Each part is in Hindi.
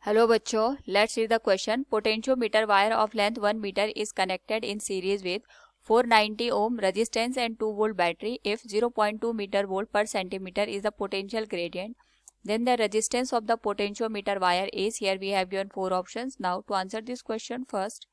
हेलो बच्चों, let's read the question. Potentiometer wire of length 1 metre is connected in series with 490 ohm resistance and 2 volt battery. If 0.2 meter volt per centimeter is the potential gradient, then the resistance of the potentiometer wire is, here we have given 4 options. Now to answer this question, first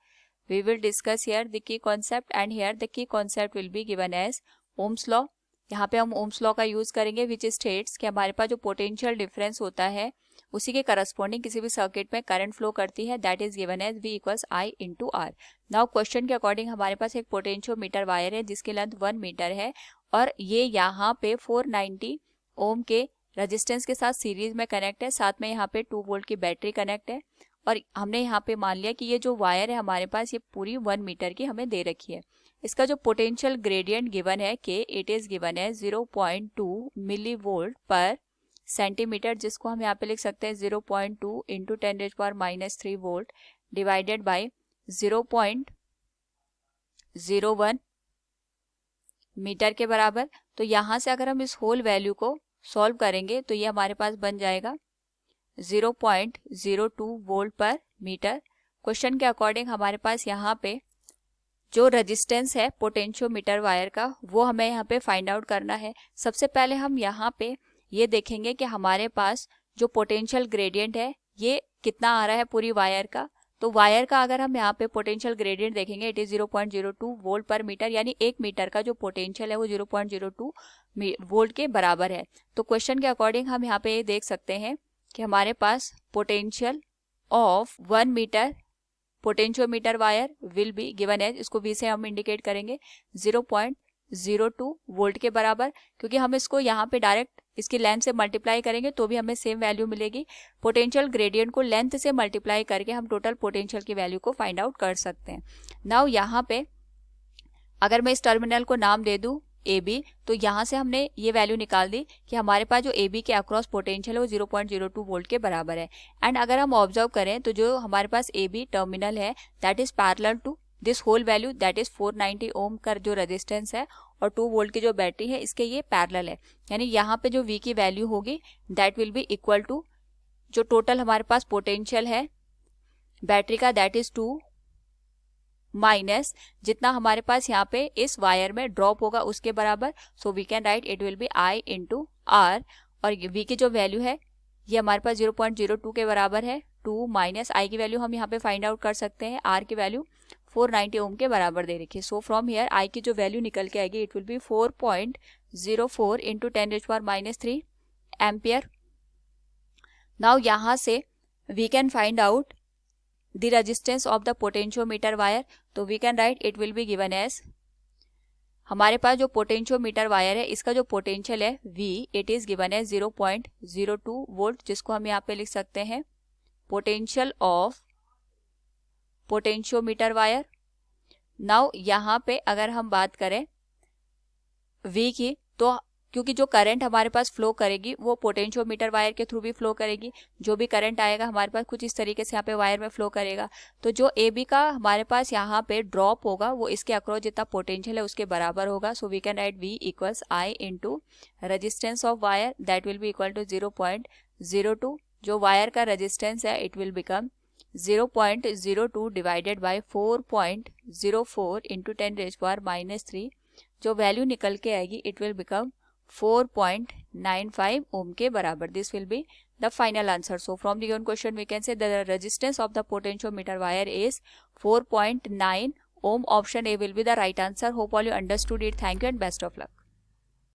we will discuss here the key concept, and here the key concept will be given as Ohm's law. यहाँ पे हम ओम्स लॉ का यूज करेंगे विच स्टेट्स कि हमारे पास जो पोटेंशियल डिफरेंस होता है उसी के करस्पॉन्डिंग किसी भी सर्किट में करंट फ्लो करती है, that is given as V equals I into R. Now question के अकॉर्डिंग हमारे पास एक पोटेंशियोमीटर वायर है जिसकी लेंथ 1 मीटर है और ये यहाँ पे 490 ओम के रेजिस्टेंस के साथ सीरीज में कनेक्ट है, साथ में यहाँ पे 2 वोल्ट की बैटरी कनेक्ट है और हमने यहाँ पे मान लिया कि ये जो वायर है हमारे पास ये पूरी 1 मीटर की हमें दे रखी है. इसका जो पोटेंशियल ग्रेडियंट गिवन है कि इट इज गिवन है 0.2 मिली वोल्ट पर सेंटीमीटर, जिसको हम यहाँ पे लिख सकते हैं 0.2 into 10⁻³ volt divided by 0.01 metre के बराबर. तो यहाँ से अगर हम इस होल वैल्यू को सॉल्व करेंगे तो ये हमारे पास बन जाएगा 0.02 वोल्ट पर मीटर. क्वेश्चन के अकॉर्डिंग हमारे पास यहाँ पे जो रेजिस्टेंस है पोटेंशियोमीटर वायर का वो हमें यहाँ पे फाइंड आउट करना है. सबसे पहले हम यहाँ पे ये देखेंगे कि हमारे पास जो पोटेंशियल ग्रेडियंट है ये कितना आ रहा है पूरी वायर का. तो वायर का अगर हम यहाँ पे पोटेंशियल ग्रेडियंट देखेंगे इट इज 0.02 वोल्ट पर मीटर, यानी 1 मीटर का जो पोटेंशियल है वो 0.02 वोल्ट के बराबर है. तो क्वेश्चन के अकॉर्डिंग हम यहाँ पे देख सकते हैं कि हमारे पास potential of 1 metre potentiometer wire will be given as, इसको V से हम इंडिकेट करेंगे 0.02 वोल्ट के बराबर, क्योंकि हम इसको यहाँ पे डायरेक्ट इसकी लेंथ से मल्टीप्लाई करेंगे तो भी हमें सेम वैल्यू मिलेगी. पोटेंशियल ग्रेडियंट को लेंथ से मल्टीप्लाई करके हम टोटल पोटेंशियल की वैल्यू को फाइंड आउट कर सकते हैं. नाउ यहाँ पे अगर मैं इस टर्मिनल को नाम दे दूं AB, तो यहाँ से हमने ये वैल्यू निकाल दी कि हमारे पास जो AB के अक्रॉस पोटेंशियल है वो 0.02 वोल्ट के बराबर है. एंड अगर हम ऑब्जर्व करें तो जो हमारे पास AB टर्मिनल है that is parallel to this whole value, that is 490 ohm का जो रेजिस्टेंस है और 2 वोल्ट की जो बैटरी है इसके ये पैरेलल है. यानी यहाँ पे जो V की वैल्यू होगी that will be equal to जो टोटल हमारे पास पोटेंशियल है बैटरी का दैट इज 2 माइनस जितना हमारे पास यहाँ पे इस वायर में ड्रॉप होगा उसके बराबर. So we can write it will be I into R, और V की जो वैल्यू है ये हमारे पास 0.02 के बराबर है. 2 माइनस I की वैल्यू हम यहाँ पे फाइंड आउट कर सकते हैं, R की वैल्यू 490 ओम के बराबर दे रखी है. सो फ्रॉम हियर I की जो वैल्यू निकल के आएगी it will be 4.04 into 10⁻³ ampere. Now यहाँ से we can find out the resistance of the potentiometer wire. तो we can write it will be given as, हमारे पास जो पोटेंशियोमीटर वायर है इसका जो पोटेंशियल है V इट इज गिवन है 0.02 वोल्ट, जिसको हम यहाँ पे लिख सकते हैं potential of potentiometer wire. Now यहाँ पे अगर हम बात करें V की, तो क्योंकि जो करंट हमारे पास फ्लो करेगी वो पोटेंशियोमीटर वायर के थ्रू भी फ्लो करेगी, जो भी करंट आएगा हमारे पास कुछ इस तरीके से यहाँ पे वायर में फ्लो करेगा. तो जो AB का हमारे पास यहाँ पे ड्रॉप होगा वो इसके अक्रॉस जितना पोटेंशियल है उसके बराबर होगा. So we can write V equals I into resistance of wire that will be equal to 0.02. जो वायर का रेजिस्टेंस है it will become 0.02 divided by 4.04 into 10⁻³ जो वैल्यू निकल के आएगी इट विल बिकम 4.95 ओम के बराबर. This will be the final answer. So from the given question we can say the resistance of the potentiometer wire is 4.9 ohm. Option A will be the right answer. Hope all you understood it. Thank you and best of luck.